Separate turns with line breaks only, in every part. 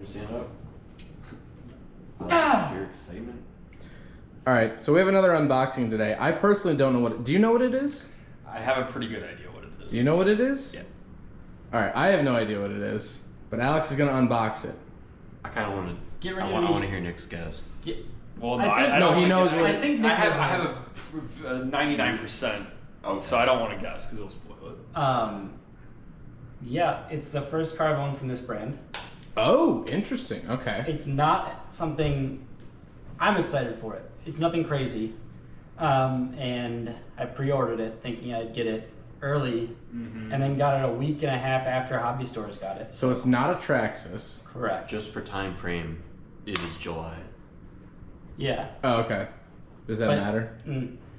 Stand up. Your excitement.
All right, so we have another unboxing today. I personally don't know what. Do you know what it is?
I have a pretty good idea what it is.
Do you know what it is?
Yeah.
All right, I have no idea what it is, but Alex is gonna unbox it.
I kind of want to.
Get ready.
I want to hear Nick's guess.
Well, no,
I
no, he knows
what.
what.
I think Nick
I have
has
a 99%.
Okay.
So I don't want to guess because it'll spoil it.
Yeah, it's the first car I've owned from this brand.
Oh, interesting. Okay.
It's not something I'm excited for it. It's nothing crazy. And I pre-ordered it thinking I'd get it early, and then got it a week and a half after hobby stores got it.
So it's not a Traxxas.
Correct.
Just for time frame, it is July.
Yeah.
Oh, okay. Does that matter?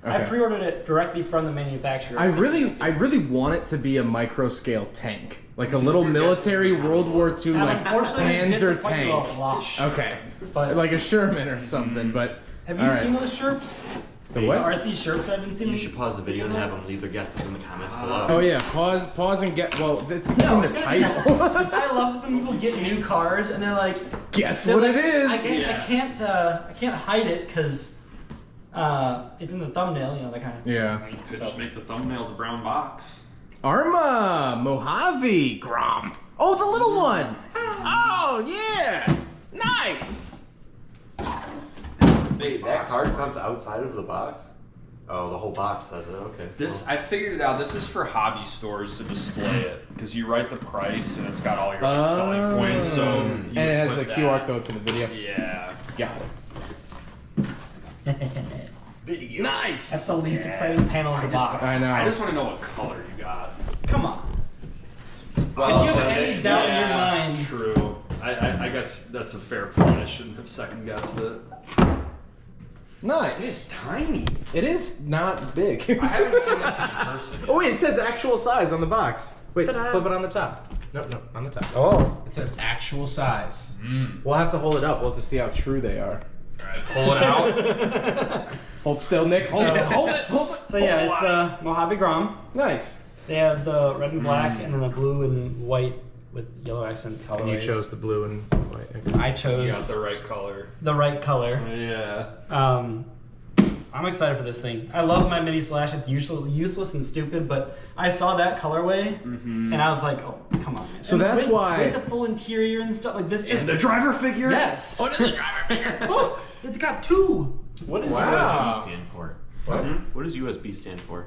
I
Okay.
pre-ordered it directly from the manufacturer.
I really want it to be a micro scale tank, like a little military World War II like Panzer tank. Okay,
But
like a Sherman or something. But
have you
all right.
seen those shirts?
The what?
The RC shirts I've been seeing.
You should pause the video and have them leave their guesses in the comments below.
Oh yeah, pause and get. Well, it's
No,
in the title.
I love when people get new cars and they're like,
Guess
they're
what
like,
it is.
I can't hide it because it's in the thumbnail. You know, that kind of.
Yeah.
You could just make the thumbnail the brown box.
Arma Mojave Grom. Oh, the little one. Oh yeah, nice.
Wait, that card comes outside of the box? Oh, the whole box says it. Okay.
This I figured it out. This is for hobby stores to display it because you write the price and it's got all your selling points. So
and it has the QR code for the video.
Yeah.
Got it.
Video.
Nice.
That's the least exciting panel in the box.
I know.
I just want to know what color you got.
Come on.
Well,
if you have any doubt in your mind.
True. I guess that's a fair point. I shouldn't have second guessed it.
Nice.
It's tiny.
It is not big.
I haven't seen this in person yet.
Oh wait, it says actual size on the box. Wait,
Ta-da.
flip it on the top. No, on the top.
Oh.
It says actual size. We'll have to hold it up. We'll have to see how true they are.
Alright, pull it out.
Hold still, Nick. Hold it. Hold it.
So yeah, it's the Mojave Grom.
Nice.
They have the red and black, and then the blue and white with yellow accent colorways.
And you chose the blue and white.
I
You
chose
got the right color.
the right color.
Yeah.
I'm excited for this thing. I love my mini slash. It's usually useless and stupid, but I saw that colorway, and I was like, oh, come on, man.
So
And
that's why-
with the full interior and stuff like this. Just
And the driver figure?
yes.
Oh, it is a driver figure.
Look, it's got two.
What does
Wow.
USB stand for?
What?
What does USB stand for?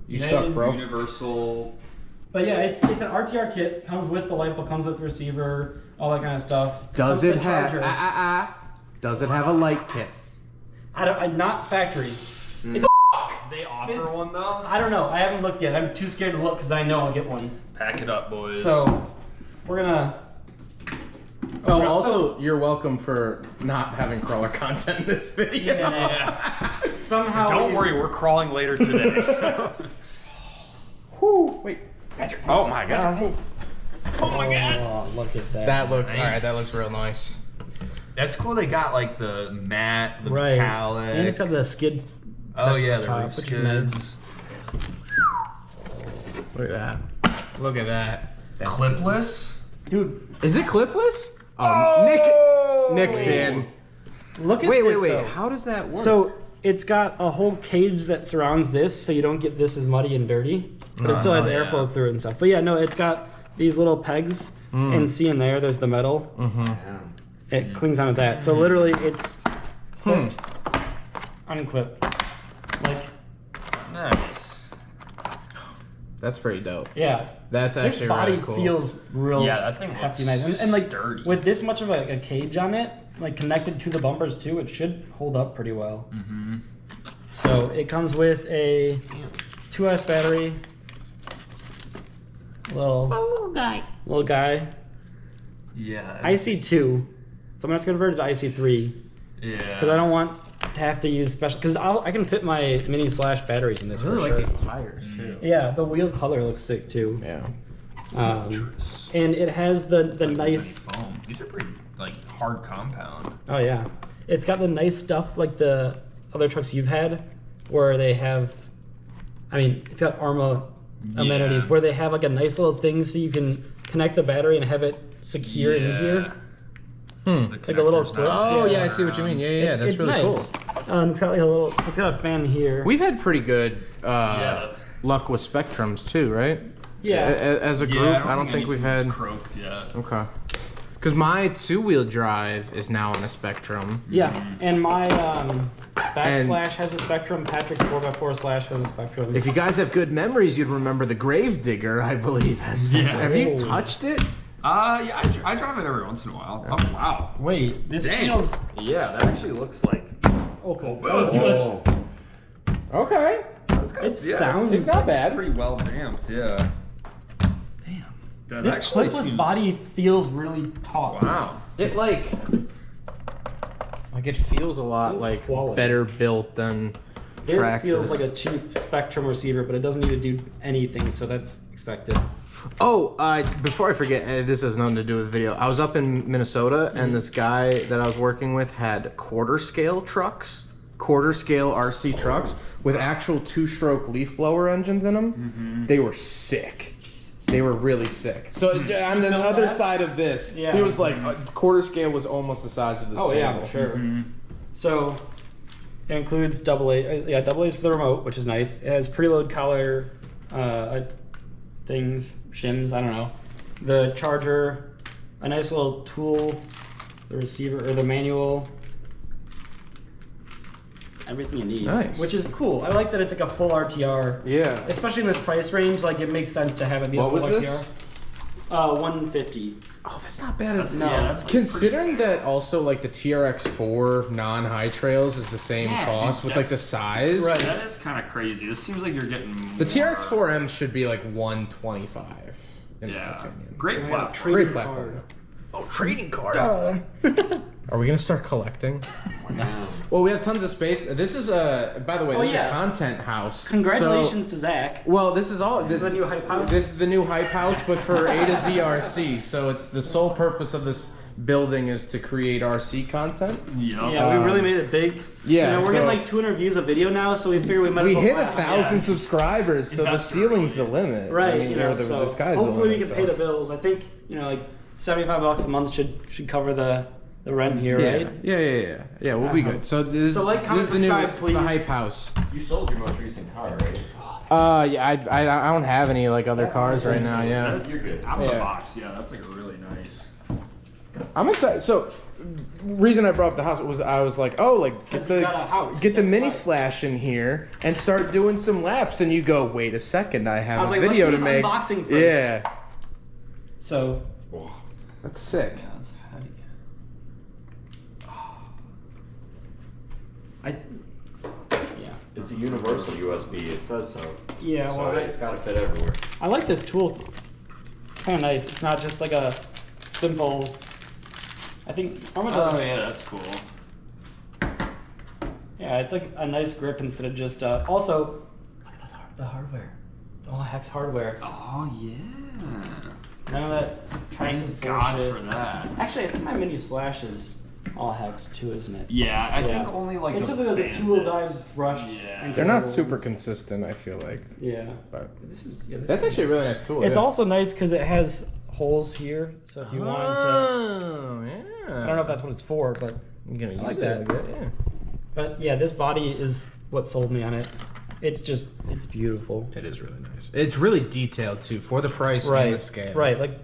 You suck, bro.
Universal.
But yeah, it's an RTR kit. Comes with the light bulb, comes with the receiver, all that kind of stuff.
Does
Comes
it
with the
have?
charger.
Does it have a light kit?
I'm not factory. It's
They offer one though?
I don't know. I haven't looked yet. I'm too scared to look because I know I'll get one.
Pack it up, boys.
So we're gonna.
Oh, also, you're welcome for not having crawler content in this video.
Yeah.
Somehow.
Don't worry, we're crawling later today. So.
Whew. Wait, Patrick. Oh my god. Oh my god.
Oh, look at that.
That looks
Nice.
alright. That looks real nice.
That's cool. They got like the matte, the
right.
metallic.
And it's got the skid.
Oh yeah, the
top,
roof
which is nice.
skids.
Look at that. Look at that.
Clipless.
Dude,
Is it clipless? Oh, Nick's in.
look at
Wait,
this.
wait.
Though.
How does that work?
So it's got a whole cage that surrounds this, so you don't get this as muddy and dirty, but it still has airflow through it and stuff. But yeah, no, it's got these little pegs, and see in there's the metal. It clings onto that. So literally, it's clipped, unclipped, like
Nice.
that's pretty dope.
yeah.
That's
This
actually
body
really cool.
feels real.
Yeah, that thing
hefty,
looks
nice, and like
sturdy.
with this much of a cage on it, like connected to the bumpers too, it should hold up pretty well. So it comes with a 2S battery, little guy,
Yeah.
IC2. So I'm gonna have to convert it to IC3
Yeah.
because I don't want to have to use special. Because I can fit my mini slash batteries in this.
I really
for
like
sure.
these tires too.
Yeah, the wheel color looks sick too.
Yeah.
And it has the nice.
Foam. These are pretty like hard compound.
Oh yeah, it's got the nice stuff like the other trucks you've had, where they have. I mean, it's got Arma amenities where they have like a nice little thing so you can connect the battery and have it secure in here. Like a little clip.
Oh yeah, I see what you mean. Yeah, that's
it's
really
nice.
cool.
It's got like a little. So it's got a fan here.
We've had pretty good luck with Spectrums too, right?
Yeah.
As a group, I don't think we've had.
Croaked yet.
Okay. Because my 2-wheel drive is now on a Spectrum.
Yeah, and my backslash has a Spectrum. Patrick's 4x4 slash has a Spectrum.
If you guys have good memories, you'd remember the Gravedigger, I believe, has Spectrum.
Yeah.
Have you touched it?
Yeah, I drive it every once in a while. Oh, wow.
Wait, this
Dang.
feels.
Yeah, that actually looks like.
Okay.
Oh,
Okay.
It sounds.
It's not
It's
bad.
pretty well damped, yeah. Damn. That
This
actually
clipless
seems-
body feels really taut.
Wow.
It like it feels a lot
Feels
like
quality.
better built than
This
Traxxas.
feels like a cheap Spectrum receiver, but it doesn't need to do anything, so that's expected.
Oh, before I forget, this has nothing to do with the video. I was up in Minnesota, and this guy that I was working with had quarter scale RC trucks with actual 2-stroke leaf blower engines in them. They were sick. They were really sick. So on the other side of this,
Yeah.
it was like quarter scale was almost the size of this table.
Yeah, for sure. So it includes AA. Yeah, AA's for the remote, which is nice. It has preload collar things, shims. I don't know. The charger, a nice little tool, the receiver or the manual. Everything you need.
Nice.
Which is cool. I like that it's like a full RTR.
Yeah.
Especially in this price range, like it makes sense to have it be
What
a full
was
RTR.
this?
150.
Oh, that's not bad.
That's like
Considering that also like the TRX4 non-high trails is the same cost with like the size.
Right. That is kind of crazy. This seems like you're getting
The
more-
TRX4M should be like 125 in my opinion.
Great platform.
Great platform. Oh, trading card. Are we gonna start collecting?
Wow.
Well, we have tons of space. This is by the way, this is a content house.
Congratulations
So,
to Zach.
well, this is all.
This is the new hype house.
This is the new hype house, but for A to Z RC. So it's the sole purpose of this building is to create RC content.
Yeah, we really made it big.
Yeah,
we're
so-
getting like 200 views a video now, so we figured we might.
We
as well
hit
fly.
1,000 subscribers, so the
Investor
ceiling's the limit.
Right,
I mean, or the sky's the limit.
hopefully we can
so.
pay the bills. I think like $75 a month should cover the rent here, right?
Yeah, we'll be good. So this,
So like, comment,
this is the new
subscribe, please.
the hype house.
You sold your most recent car, right?
Yeah, I don't have any like other cars right now. Yeah,
You're good.
Out of the
Yeah.
box, yeah, that's like really nice.
I'm excited. So, reason I brought up the house was I was like, oh, like
Because you got a house.
get the
That's
mini
why.
slash in here and start doing some laps, and you go, wait a second, I have
I was
a
like,
video
let's
to
do this
make.
unboxing first.
Yeah,
So
that's sick.
yeah, it's heavy. Yeah.
It's a universal USB. It says so.
Yeah,
So
well,
it's got to fit everywhere.
I like this tool. Kind of nice. It's not just like a simple. I think Arma does.
Oh yeah, that's cool.
Yeah, it's like a nice grip instead of just. Also, look at the hardware. It's all Hex hardware.
Oh yeah.
None of that Traxxas
Thank God
bullshit.
for that.
Actually, I think my mini slash is all Hex too, isn't it?
Yeah, I
Yeah.
think only like
It's
the
just like the two-wheel
Bandits.
dive brushed.
Yeah.
and
They're not
convertible
super
ones.
consistent, I feel like,
Yeah.
but
This is. Yeah, this
that's
is
actually a really nice tool.
It's
yeah.
also nice because it has holes here, so if you wanted to.
Oh, yeah.
I don't know if that's what it's for, but
You're gonna use
like
it
that.
like that, yeah.
But yeah, this body is what sold me on it. It's beautiful.
It is really nice. It's really detailed too for the price and the scale.
Right, like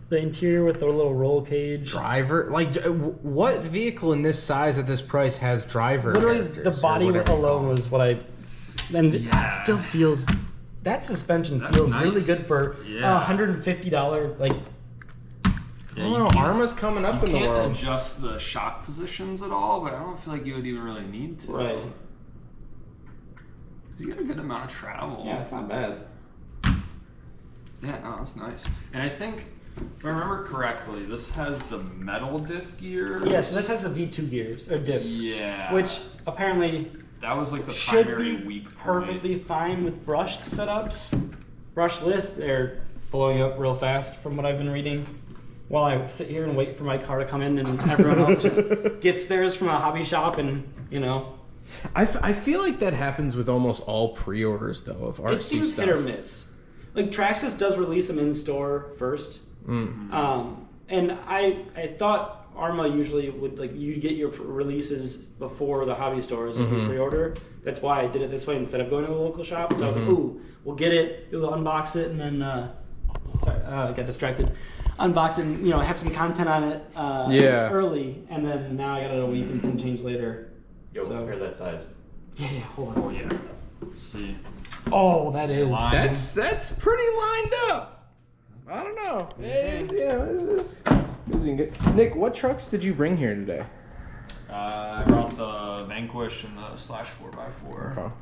the interior with the little roll cage.
Driver, like what vehicle in this size at this price has driver?
Literally, the
characters or
body
whatever you call
alone
them?
was what I. And
Yeah.
it still feels. That suspension
That's
feels
nice.
really good for
Yeah.
$150. Like,
I don't know.
can't-
Arma's coming up in
You
the
can't
world.
adjust the shock positions at all, but I don't feel like you would even really need to.
right.
You get a good amount of travel.
Yeah, it's not bad.
Yeah, no, that's nice. And I think, if I remember correctly, this has the metal diff gear.
Yeah, so this has the V2 gears or diffs.
Yeah.
Which apparently
that was like the
should
primary
be
weak point.
perfectly fine with brushed setups. Brushless, they're blowing up real fast from what I've been reading. While I sit here and wait for my car to come in, and everyone else just gets theirs from a hobby shop, and
I feel like that happens with almost all pre-orders though of RC
it seems
stuff.
hit or miss. Like Traxxas does release them in store first, and I thought Arma usually would you get your releases before the hobby stores if you pre-order. That's why I did it this way instead of going to the local shop. So I was like, ooh, we'll get it, we'll unbox it, and then sorry, I got distracted. Unbox it and have some content on it early, and then now I got it a week and some change later.
Yo, compare that size.
Yeah, hold on.
Oh yeah. Let's see.
Oh, that is.
That's pretty lined up. I don't know. This is good. Nick, what trucks did you bring here today?
I brought the Vanquish and the Slash 4x4.
Okay.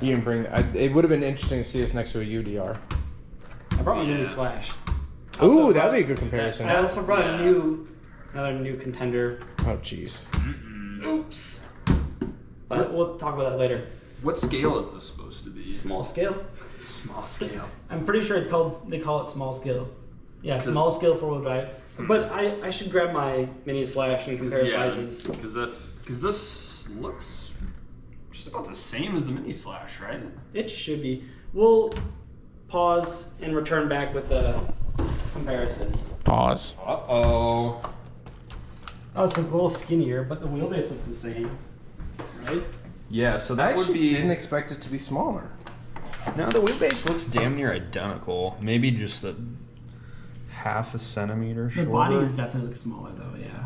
You didn't bring. It would have been interesting to see us next to a UDR.
I brought my mini Slash.
Ooh, that'd be a good comparison.
I also brought another new contender.
Oh, jeez.
Oops. But we'll talk about that later.
What scale is this supposed to be?
Small scale.
Small scale.
I'm pretty sure they call it small scale. Yeah, small scale 4-wheel drive. But I should grab my mini Slash and compare sizes.
Because this looks just about the same as the mini Slash, right?
It should be. We'll pause and return back with a comparison.
Pause.
Uh-oh.
Oh, so it's a little skinnier, but the wheelbase looks the same, right?
Yeah, so
I
that would
actually
be...
didn't expect it to be smaller.
No, the wheelbase looks damn near identical. Maybe just a half a centimeter shorter.
The body is definitely smaller, though, yeah.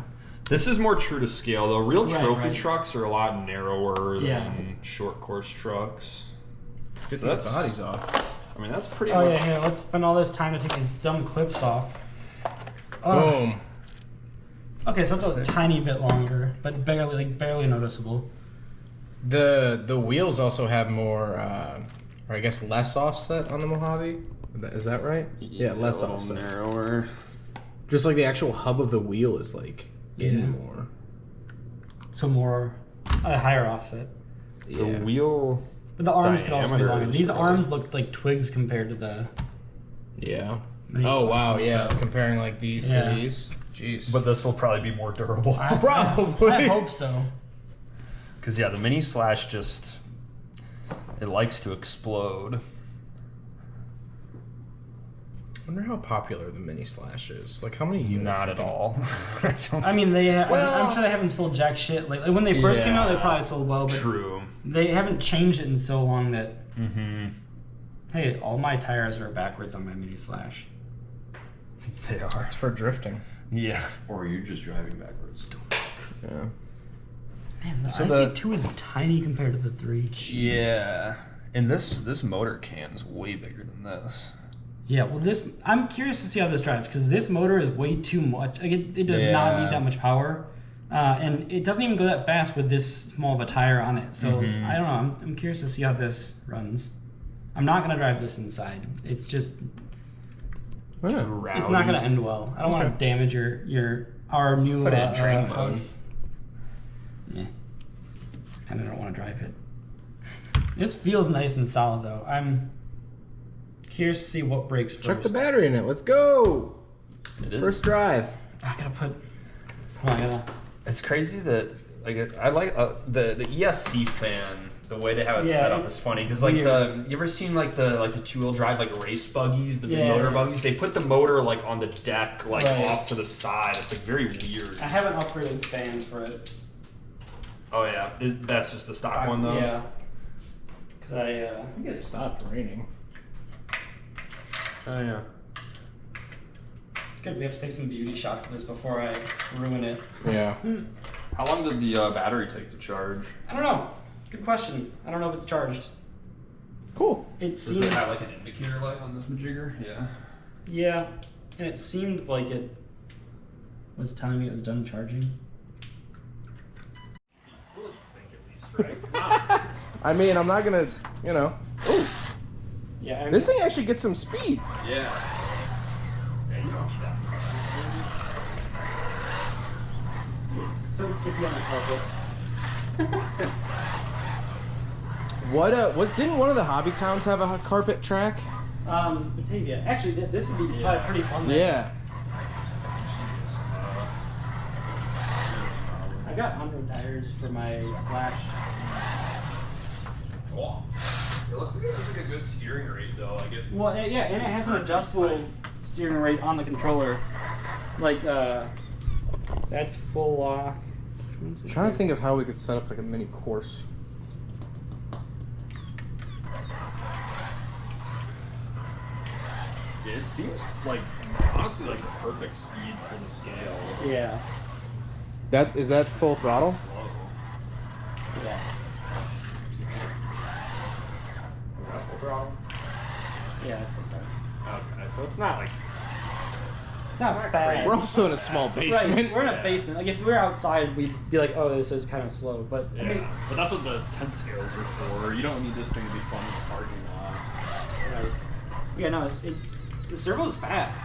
This is more true to scale, though. Real trophy
right.
trucks are a lot narrower
Yeah.
than short course trucks.
Good
So
that the body's off.
I mean, that's pretty
Oh,
much...
yeah, here, let's spend all this time to take these dumb clips off.
Boom.
Okay, so it's a tiny bit longer, but barely noticeable.
The wheels also have more, or I guess less offset on the Mojave. Is that right? Yeah, less
a little
offset.
narrower.
Just like the actual hub of the wheel is like in more.
So more, a higher offset.
The wheel...
But the arms could also be
diameter
longer.
is
These
really-
arms looked like twigs compared to the...
Yeah.
Mini
Oh
Slash
wow,
and
yeah.
stuff.
Comparing like these
Yeah.
to these. Jeez.
But this will probably be more durable.
Probably.
I hope so.
Because, yeah, the mini Slash just... It likes to explode.
I wonder how popular the mini Slash is. Like how many units?
Not at all.
I mean, I'm sure they haven't sold jack shit. Like when they first came out, they probably sold well, but
True.
they haven't changed it in so long that...
Mm-hmm.
Hey, all my tires are backwards on my mini Slash.
They are.
It's for drifting.
Yeah.
Or you're just driving backwards.
Yeah.
Damn, the
So
IC2 is tiny compared to the 3.
Yeah. And this motor can is way bigger than this.
Yeah, well, I'm curious to see how this drives, because this motor is way too much. Like it does not need that much power. And it doesn't even go that fast with this small of a tire on it. So, I don't know. I'm curious to see how this runs. I'm not going to drive this inside. It's just...
Yeah.
It's not going to end well. I don't want to damage our new
Put it in train mode.
house. Yeah. Kind of don't want to drive it. This feels nice and solid, though. I'm curious to see what breaks first.
Chuck the battery in it. Let's go.
It is.
First drive.
I gotta put... Oh, I gotta...
It's crazy that I like the ESC fan. The way they have it set up is funny because like you ever seen like the 2-wheel drive like race buggies, the big motor buggies? They put the motor like on the deck like off to the side. It's like very weird.
I haven't upgraded fan for it.
Oh yeah, that's just the stock one though.
Yeah. Because
I think it stopped raining.
Oh yeah.
Good, we have to take some beauty shots of this before I ruin it.
Yeah.
How long did the battery take to charge?
I don't know. Good question. I don't know if it's charged.
Cool.
Does it have like an indicator light on this majigger? Yeah.
Yeah, and it seemed like it was telling me it was done charging.
I mean, I'm not gonna, Ooh,
Yeah.
this thing actually gets some speed.
Yeah. Yeah, you don't need that.
So sticky on the carpet.
What didn't one of the hobby towns have a carpet track?
Batavia. Actually, this would be pretty fun. Then.
Yeah.
I got 100 tires for my Slash.
Wow. It looks like it has like a good steering rate though. Like it.
Well, yeah, and it has an adjustable steering rate on the controller. Like, That's full lock.
I'm trying to think of how we could set up like a mini course.
Yeah, it seems like honestly like the perfect speed for the scale.
Yeah.
Is that full throttle?
Slow.
Yeah.
Is that full throttle?
Yeah, that's okay.
Okay, so it's not like
It's not bad.
We're also in a small basement.
Right, we're in a basement. Like if we were outside, we'd be like, "Oh, this is kind of slow." But
yeah.
I mean,
But that's what the 10 scales are for. You don't need this thing to be fun in the parking lot.
right. Yeah, no, the servo's fast.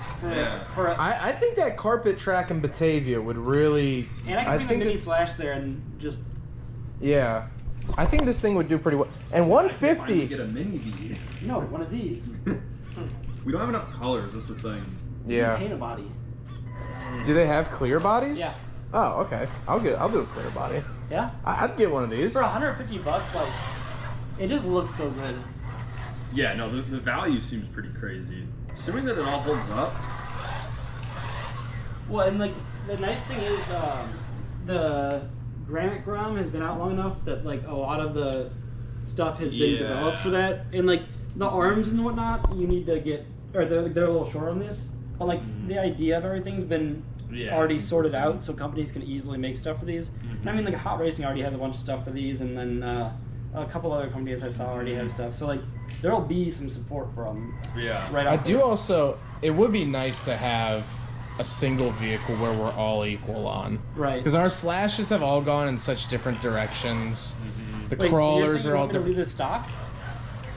For a,
I think that carpet track in Batavia would really.
and I can bring the mini
this,
slash there and just.
Yeah, I think this thing would do pretty well. And
Finally
150.
get a mini V.
No, one of these.
We don't have enough colors. That's the thing.
Yeah.
Paint a body.
Do they have clear bodies?
Yeah.
Oh, okay. I'll do a clear body.
Yeah.
I'd get one of these.
For $150, like, it just looks so good.
Yeah, no, the value seems pretty crazy. Assuming that it all holds up.
Well, and like the nice thing is, the Granite Grom has been out long enough that like a lot of the stuff has been developed for that, and like the arms and whatnot, you need to get, or they're a little short on this, but like the idea of everything's been already sorted out, so companies can easily make stuff for these. And I mean, like Hot Racing already has a bunch of stuff for these, and then a couple other companies I saw already have stuff. So like, there'll be some support for them.
Yeah.
Right.
I
out
do
there.
also. It would be nice to have a single vehicle where we're all equal on.
Right.
Because our slashes have all gone in such different directions. The
Wait,
crawlers
so you're saying
are all
you want me to
different.
leave this stock?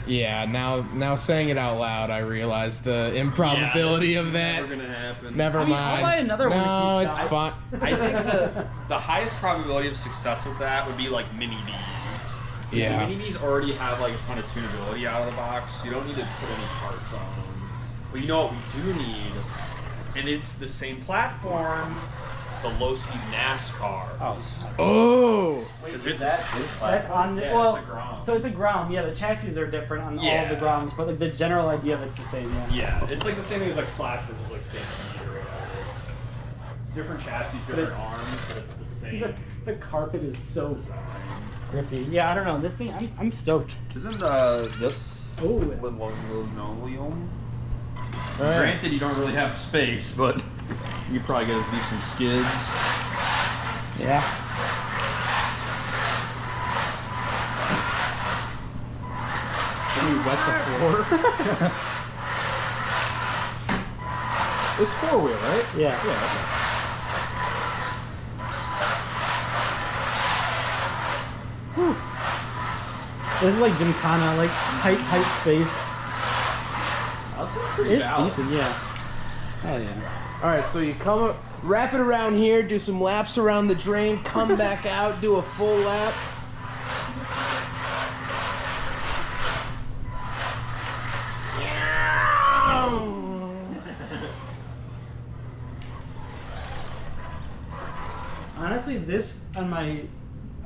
Yeah, now saying it out loud, I realize the improbability of that.
Never gonna happen.
Never
I mean, I'll
mind.
buy another one to
No,
keep
it's
that.
fine.
I think the highest probability of success with that would be like mini Bs.
Yeah.
Mini Bs already have like a ton of tunability out of the box. You don't need to put any parts on them. But you know what we do need, and it's the same platform, the low seat NASCAR.
Oh.
Because it's
That's on the,
yeah,
well,
it's a Grom.
so it's a Grom. Yeah, the chassis are different on all of the
Yeah.
Groms, but like the general idea of it's the same. Yeah.
Yeah, it's like the same thing as like Slash, which is like stampede or whatever. It's different chassis, different arms, but it's the same.
The carpet is so grippy. Yeah, I don't know. This thing, I'm stoked.
Isn't this
Oh.
linoleum?
All right.
Granted, you don't really have space, but you probably gotta do some skids.
Yeah.
Can we wet the floor? It's 4-wheel, right?
Yeah.
Yeah. Okay.
This is like Gymkhana, like tight space.
That's pretty
It's
valid.
decent, yeah. Oh yeah.
All right, so you come up, wrap it around here, do some laps around the drain, come back out, do a full lap.
Honestly, this on my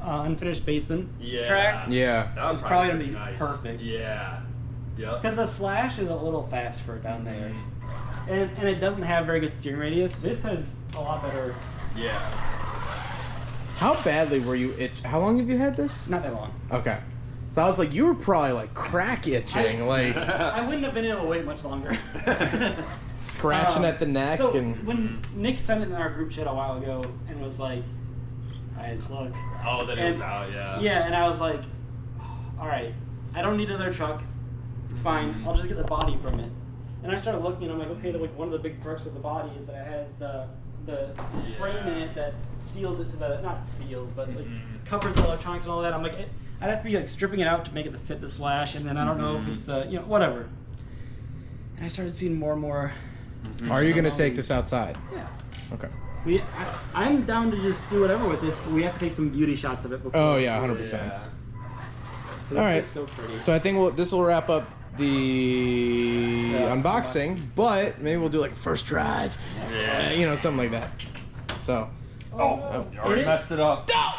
unfinished basement
Yeah.
track,
Yeah.
That would
It's probably gonna
be
be
nice.
perfect.
Yeah. Yep.
because the Slash is a little fast for down there, and it doesn't have very good steering radius. This has a lot better.
Yeah.
How badly were you itch? How long have you had this?
Not that long.
Okay. So I was like, you were probably like crack itching, like
I wouldn't have been able to wait much longer.
scratching at the neck
So
and.
when Nick sent it in our group chat a while ago and was like, "Alright, let's look."
Oh, that
And-
is out. Yeah.
Yeah, and I was like, "All right, I don't need another truck. It's fine. I'll just get the body from it." And I started looking, and I'm like, okay, like one of the big perks with the body is that it has the frame in it that seals it to the, not seals, but like covers the electronics and all that. I'm like, I'd have to be like stripping it out to make it fit the Slash, and then I don't know if it's the, whatever. And I started seeing more and more.
Are you gonna take this outside?
Yeah.
Okay.
I'm down to just do whatever with this, but we have to take some beauty shots of it before.
Oh yeah, 100%.
Yeah.
It's
All right.
just so pretty.
So I think this will wrap up the unboxing, but maybe we'll do like a first drive,
Yeah.
something like that. So.
Oh, you already
It is-
messed it up.
Oh!